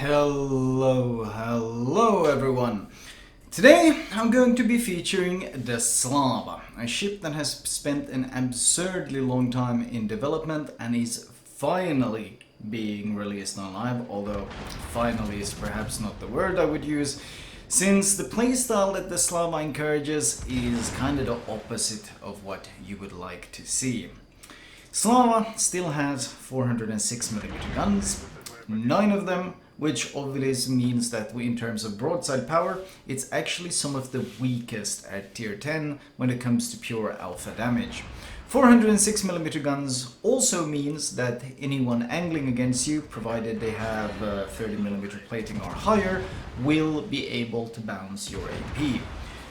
Hello everyone! Today I'm going to be featuring the Slava, a ship that has spent an absurdly long time in development and is finally being released on live, although finally is perhaps not the word I would use, since the playstyle that the Slava encourages is kind of the opposite of what you would like to see. Slava still has 406mm guns, 9 of them, which obviously means that in terms of broadside power, it's actually some of the weakest at tier 10 when it comes to pure alpha damage. 406mm guns also means that anyone angling against you, provided they have 30mm plating or higher, will be able to bounce your AP.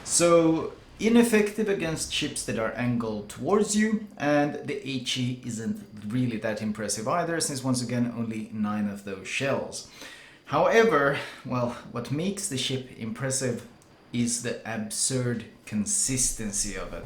So ineffective against ships that are angled towards you, and the HE isn't really that impressive either, since once again only 9 of those shells. However, well, what makes the ship impressive is the absurd consistency of it.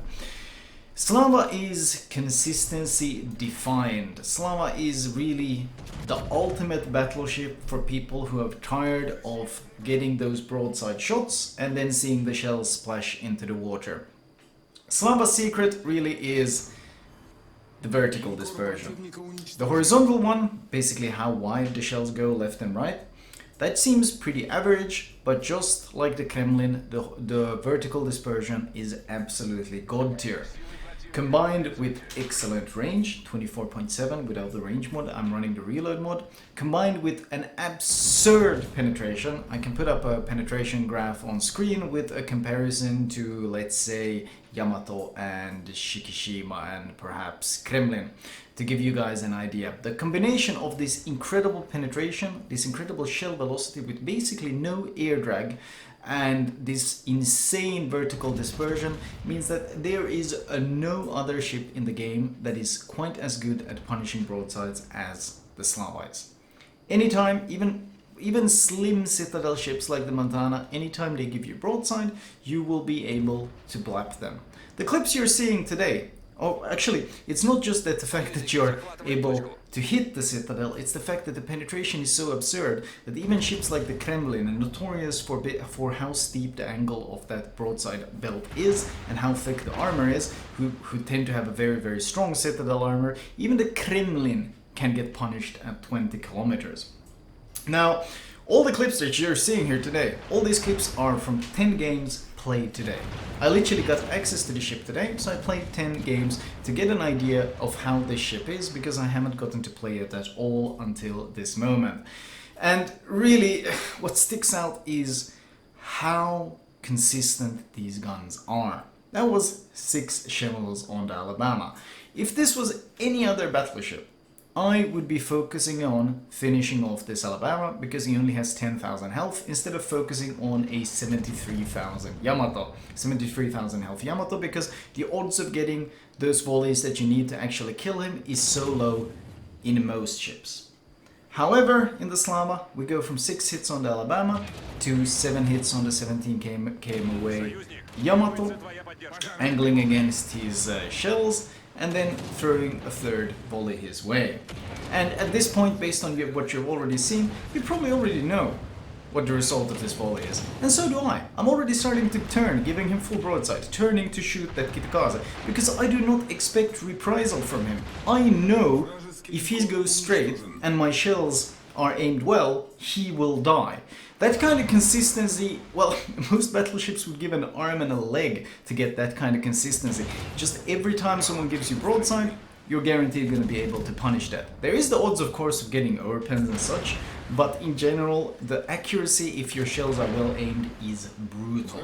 Slava is consistency defined. Slava is really the ultimate battleship for people who are tired of getting those broadside shots and then seeing the shells splash into the water. Slava's secret really is the vertical dispersion. The horizontal one, basically how wide the shells go left and right, that seems pretty average, but just like the Kremlin, the vertical dispersion is absolutely god tier. Combined with excellent range, 24.7 without the range mod, I'm running the reload mod, combined with an absurd penetration. I can put up a penetration graph on screen with a comparison to, let's say, Yamato and Shikishima and perhaps Kremlin, to give you guys an idea. The combination of this incredible penetration, this incredible shell velocity with basically no air drag, and this insane vertical dispersion means that there is no other ship in the game that is quite as good at punishing broadsides as the Slava is. Anytime, even slim citadel ships like the Montana, anytime they give you broadside, you will be able to blap them. The clips you're seeing today, actually, it's not just that the fact that you're able to hit the citadel, it's the fact that the penetration is so absurd that even ships like the Kremlin, and notorious for how steep the angle of that broadside belt is and how thick the armor is, who tend to have a very, very strong citadel armor, even the Kremlin can get punished at 20 kilometers. Now, all the clips that you're seeing here today, all these clips are from 10 games played today. I literally got access to the ship today, so I played 10 games to get an idea of how this ship is, because I haven't gotten to play it at all until this moment. And really, what sticks out is how consistent these guns are. That was 6 shells on the Alabama. If this was any other battleship, I would be focusing on finishing off this Alabama because he only has 10,000 health instead of focusing on a 73,000 Yamato. 73,000 health Yamato, because the odds of getting those volleys that you need to actually kill him is so low in most ships. However, in the Slava, we go from 6 hits on the Alabama to 7 hits on the 17 km away Yamato, angling against his shells, and then throwing a third volley his way. And at this point, based on what you've already seen, you probably already know what the result of this volley is. And so do I. I'm already starting to turn, giving him full broadside, turning to shoot that Kitakaze, because I do not expect reprisal from him. I know if he goes straight and my shells are aimed well, he will die. That kind of consistency, well, most battleships would give an arm and a leg to get that kind of consistency. Just every time someone gives you broadside, you're guaranteed going to be able to punish that. There is the odds, of course, of getting overpens and such, but in general, the accuracy, if your shells are well aimed, is brutal.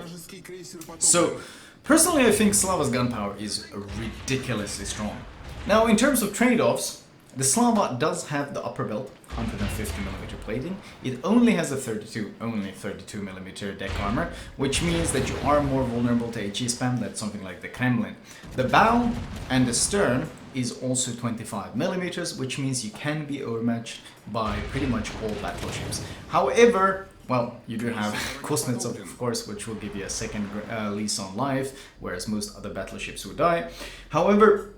So, personally, I think Slava's gunpowder is ridiculously strong. Now, in terms of trade-offs, the Slava does have the upper belt, 150mm plating. It only has a 32mm deck armor, which means that you are more vulnerable to HE spam than something like the Kremlin. The bow and the stern is also 25mm, which means you can be overmatched by pretty much all battleships. However, well, you do have Kuznetsov, of course, which will give you a second lease on life, whereas most other battleships would die. However,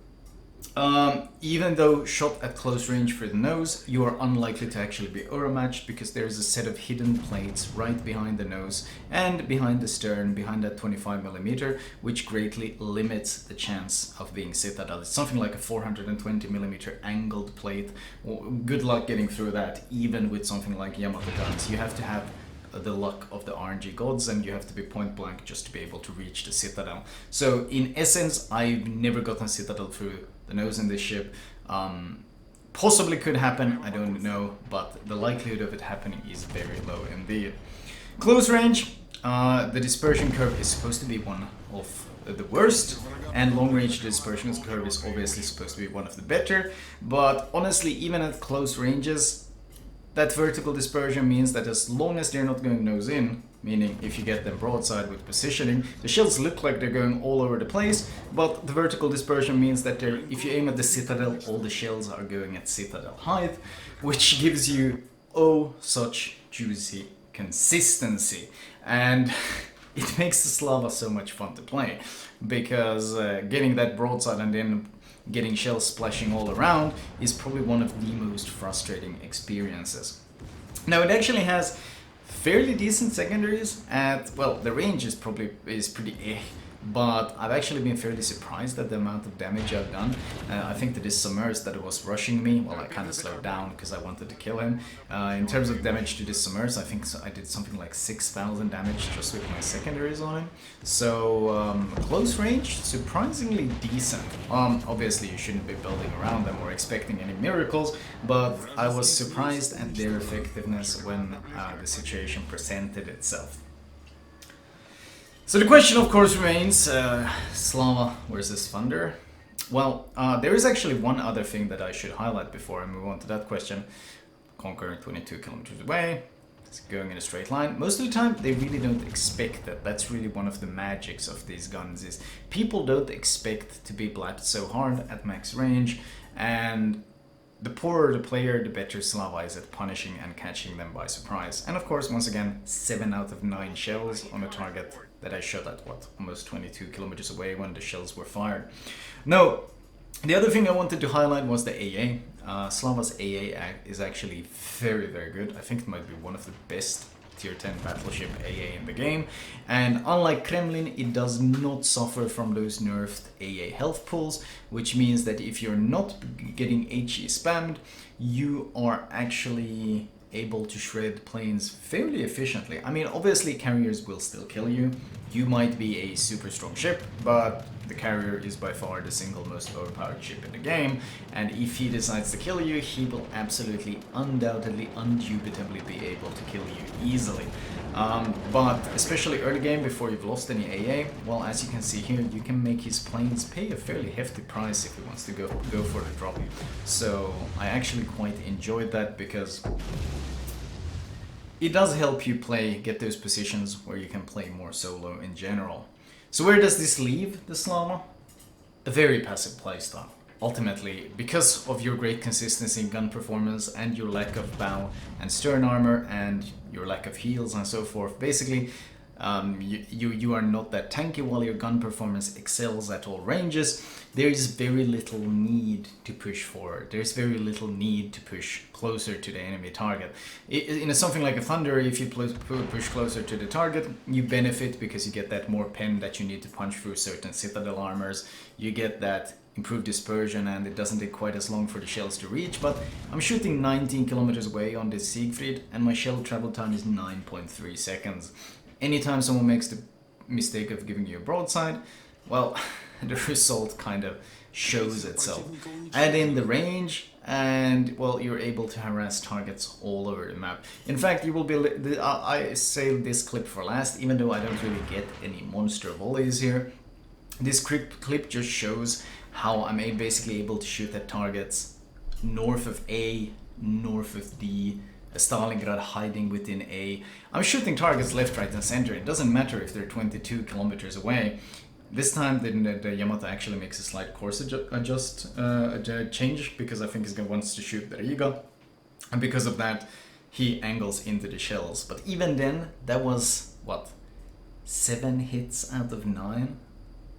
Even though shot at close range for the nose, you are unlikely to actually be overmatched because there is a set of hidden plates right behind the nose and behind the stern, behind that 25mm, which greatly limits the chance of being citadel. It's something like a 420mm angled plate. Well, good luck getting through that, even with something like Yamato guns. You have to have the luck of the RNG gods, and you have to be point blank just to be able to reach the citadel. So in essence, I've never gotten citadel through the nose in this ship. Possibly could happen, I don't know, but the likelihood of it happening is very low indeed. Close range, the dispersion curve is supposed to be one of the worst, and long range dispersion curve is obviously supposed to be one of the better, but honestly, even at close ranges, that vertical dispersion means that as long as they're not going nose in, meaning if you get them broadside with positioning, the shells look like they're going all over the place, but the vertical dispersion means that if you aim at the citadel, all the shells are going at citadel height, which gives you oh such juicy consistency. And it makes the Slava so much fun to play, because getting that broadside and then getting shells splashing all around is probably one of the most frustrating experiences. Now, it actually has fairly decent secondaries at, well, the range is pretty but I've actually been fairly surprised at the amount of damage I've done. I think that this submerged that it was rushing me, well, I kind of slowed down because I wanted to kill him. In terms of damage to this submerged, I think I did something like 6,000 damage just with my secondaries on him. So close range, surprisingly decent. Obviously you shouldn't be building around them or expecting any miracles, but I was surprised at their effectiveness when the situation presented itself. So the question, of course, remains, Slava versus Thunder. Well, there is actually one other thing that I should highlight before I move on to that question. Conquer 22 kilometers away, it's going in a straight line. Most of the time, they really don't expect that. That's really one of the magics of these guns, is people don't expect to be blapped so hard at max range, and the poorer the player, the better Slava is at punishing and catching them by surprise. And of course, once again, 7 out of 9 shells on a target that I shot at, what, almost 22 kilometers away when the shells were fired. Now, the other thing I wanted to highlight was the AA. Slava's AA is actually very, very good. I think it might be one of the best tier 10 battleship AA in the game, and unlike Kremlin, it does not suffer from those nerfed AA health pools, which means that if you're not getting HE spammed, you are actually able to shred planes fairly efficiently. I mean, obviously carriers will still kill you. You might be a super strong ship, but the carrier is by far the single most overpowered ship in the game, and if he decides to kill you, he will absolutely, undoubtedly, undubitably be able to kill you easily. But especially early game, before you've lost any AA, well, as you can see here, you can make his planes pay a fairly hefty price if he wants to go for the drop. So I actually quite enjoyed that, because it does help you get those positions where you can play more solo in general. So where does this leave the Slava? A very passive playstyle. Ultimately, because of your great consistency in gun performance and your lack of bow and stern armor and your lack of heals and so forth, basically you are not that tanky while your gun performance excels at all ranges. There is very little need to push forward. There's very little need to push closer to the enemy target. In something like a Thunder, if you push closer to the target, you benefit because you get that more pen that you need to punch through certain citadel armors. You get that improved dispersion, and it doesn't take quite as long for the shells to reach, but I'm shooting 19 kilometers away on this Siegfried, and my shell travel time is 9.3 seconds. Anytime someone makes the mistake of giving you a broadside, well, the result kind of shows itself. Add in the range, and well, you're able to harass targets all over the map. In fact, you will be, I saved this clip for last, even though I don't really get any monster volleys here. This clip just shows how I'm basically able to shoot at targets north of A, north of D, Stalingrad hiding within A. I'm shooting targets left, right and center. It doesn't matter if they're 22 kilometers away. This time the Yamato actually makes a slight course change, because I think he wants to shoot the Riga, and because of that he angles into the shells. But even then, that was, what, 7 hits out of 9?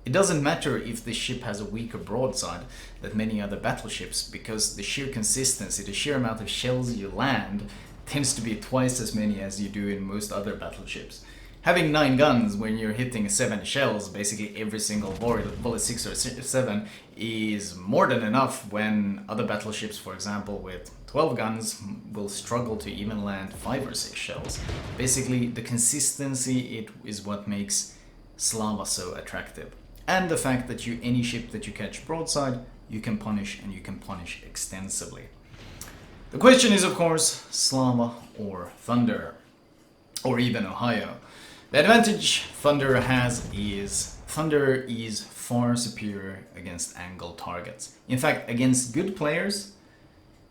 It doesn't matter if the ship has a weaker broadside than many other battleships, because the sheer consistency, the sheer amount of shells you land tends to be twice as many as you do in most other battleships. Having 9 guns when you're hitting 7 shells, basically every single bullet 6 or 7, is more than enough when other battleships, for example, with 12 guns will struggle to even land 5 or 6 shells. Basically, the consistency is what makes Slava so attractive. And the fact that any ship that you catch broadside, you can punish, and you can punish extensively. The question is, of course, Slava or Thunder, or even Ohio. The advantage Thunder has is Thunder is far superior against angled targets. In fact, against good players,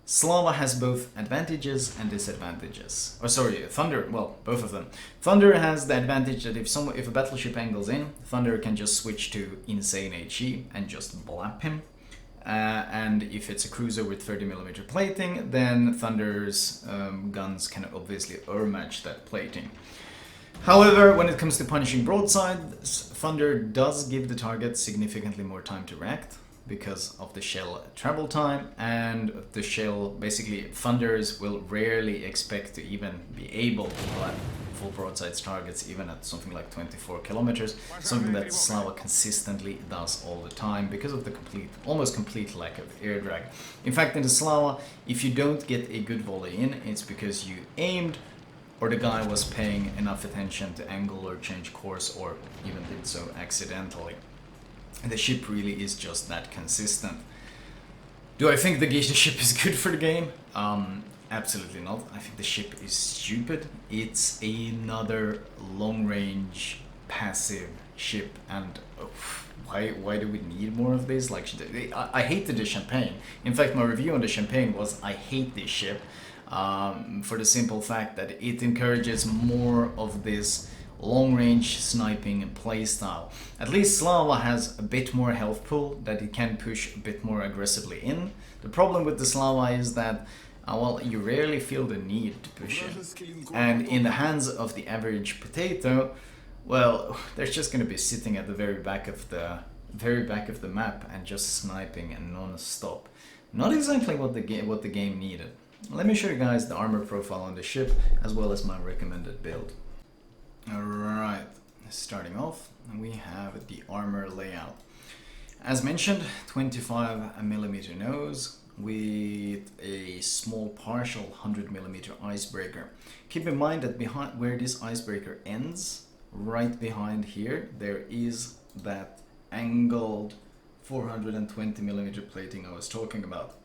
Slava has both advantages and disadvantages. Or sorry, Thunder, well, both of them. Thunder has the advantage that if a battleship angles in, Thunder can just switch to insane HE and just blap him. And if it's a cruiser with 30mm plating, then Thunder's guns can obviously overmatch that plating. However, when it comes to punishing broadsides, Thunder does give the target significantly more time to react because of the shell travel time, and the shell, basically Thunders will rarely expect to even be able to blast full broadsides targets even at something like 24 kilometers, something that Slava consistently does all the time because of the almost complete lack of air drag. In fact, in the Slava, if you don't get a good volley in, it's because you aimed, or the guy was paying enough attention to angle or change course, or even did so accidentally. The ship really is just that consistent. Do I think the ship is good for the game? Absolutely not. I think the ship is stupid. It's another long-range passive ship, and why do we need more of this? Like, I hated the Champagne. In fact, my review on the Champagne was I hate this ship. For the simple fact that it encourages more of this long-range sniping and playstyle. At least Slava has a bit more health pool that it can push a bit more aggressively in. The problem with the Slava is that, well, you rarely feel the need to push in. And in the hands of the average potato, well, they're just going to be sitting at the very back of the map and just sniping and non-stop. Not exactly what the game needed. Let me show you guys the armor profile on the ship, as well as my recommended build. Alright, starting off, we have the armor layout. As mentioned, 25mm nose with a small partial 100mm icebreaker. Keep in mind that behind where this icebreaker ends, right behind here, there is that angled 420mm plating I was talking about.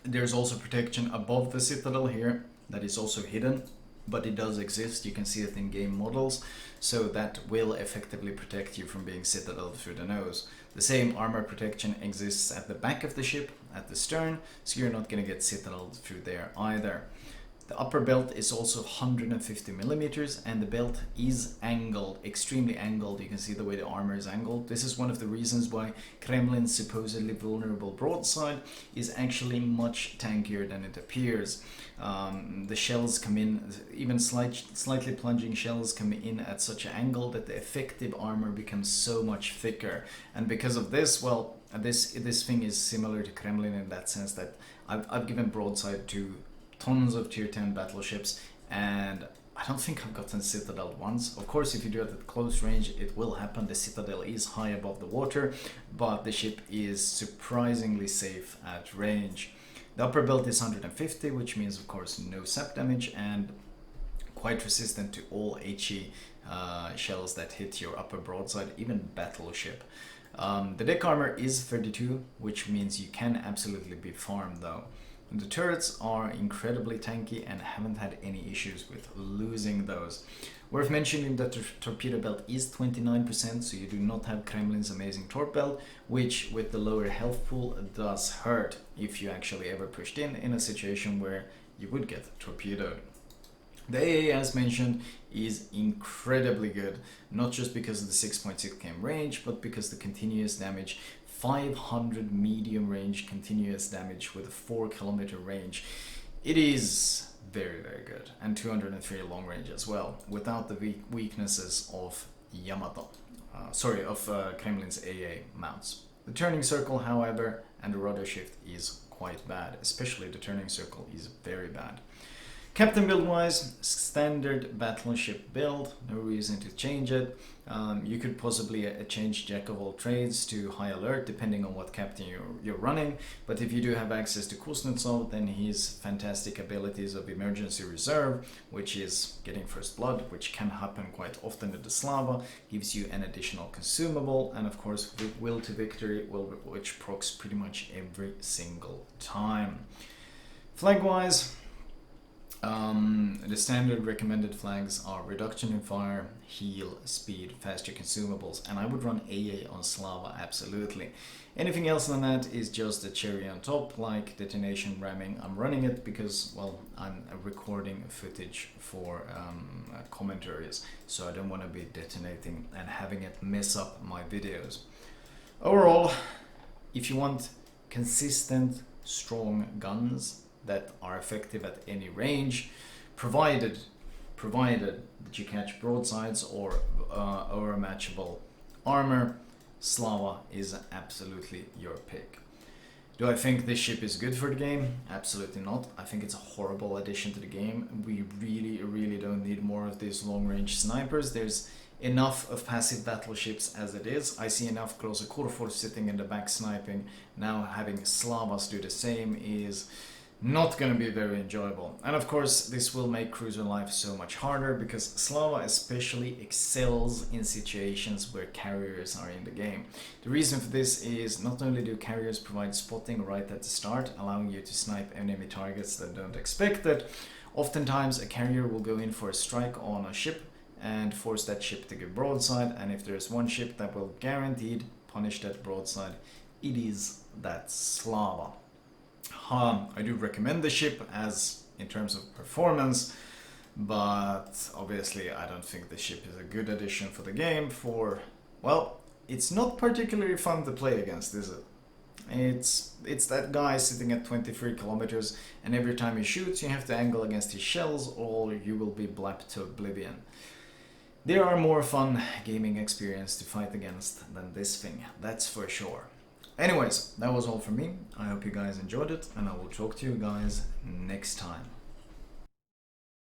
There's also protection above the citadel here that is also hidden, but it does exist. You can see it in game models, so that will effectively protect you from being citadeled through the nose. The same armor protection exists at the back of the ship, at the stern, so you're not going to get citadeled through there either. The upper belt is also 150mm, and the belt is angled, extremely angled. You can see the way the armor is angled. This is one of the reasons why Kremlin's supposedly vulnerable broadside is actually much tankier than it appears. The shells come in, even slightly plunging shells come in at such an angle that the effective armor becomes so much thicker. And because of this, well, this thing is similar to Kremlin in that sense that I've given broadside to tons of tier 10 battleships, and I don't think I've gotten citadel once. Of course, if you do it at close range, it will happen. The citadel is high above the water, but the ship is surprisingly safe at range. The upper belt is 150, which means, of course, no sap damage, and quite resistant to all HE shells that hit your upper broadside, even battleship. The deck armor is 32, which means you can absolutely be farmed though. The turrets are incredibly tanky and haven't had any issues with losing those. Worth mentioning that the torpedo belt is 29%, so you do not have Kremlin's amazing torp belt, which with the lower health pool does hurt if you actually ever pushed in a situation where you would get torpedoed. The AA, as mentioned, is incredibly good, not just because of the 6.6 km range, but because the continuous damage, 500 medium range continuous damage with a 4 km range. It is very, very good, and 203 long range as well, without the weaknesses of Yamato. Kremlin's AA mounts. The turning circle, however, and the rudder shift is quite bad. Especially the turning circle is very bad. Captain build wise, standard battleship build, no reason to change it. You could possibly change Jack of all trades to high alert depending on what captain you're running, but if you do have access to Kuznetsov, then his fantastic abilities of emergency reserve, which is getting first blood, which can happen quite often with the Slava, gives you an additional consumable, and of course will to victory, which procs pretty much every single time. Flag wise, the standard recommended flags are reduction in fire, heal, speed, faster consumables, and I would run AA on Slava absolutely. Anything else than that is just a cherry on top, like detonation ramming. I'm running it because, well, I'm recording footage for commentaries, so I don't want to be detonating and having it mess up my videos. Overall, if you want consistent, strong guns that are effective at any range, provided that you catch broadsides or matchable armor, Slava is absolutely your pick. Do I think this ship is good for the game? Absolutely not. I think it's a horrible addition to the game. We really don't need more of these long-range snipers. There's enough of passive battleships as it is. I see enough Grosse Kurfürst sitting in the back sniping. Now having Slavas do the same is not going to be very enjoyable. And of course, this will make cruiser life so much harder because Slava especially excels in situations where carriers are in the game. The reason for this is not only do carriers provide spotting right at the start, allowing you to snipe enemy targets that don't expect it, oftentimes a carrier will go in for a strike on a ship and force that ship to give broadside, and if there's one ship that will guaranteed punish that broadside, it is that Slava. I do recommend the ship as in terms of performance, but obviously I don't think the ship is a good addition for the game for, well, it's not particularly fun to play against, is it? It's that guy sitting at 23 kilometers and every time he shoots you have to angle against his shells or you will be blapped to oblivion. There are more fun gaming experience to fight against than this thing, that's for sure. Anyways, that was all from me. I hope you guys enjoyed it, and I will talk to you guys next time.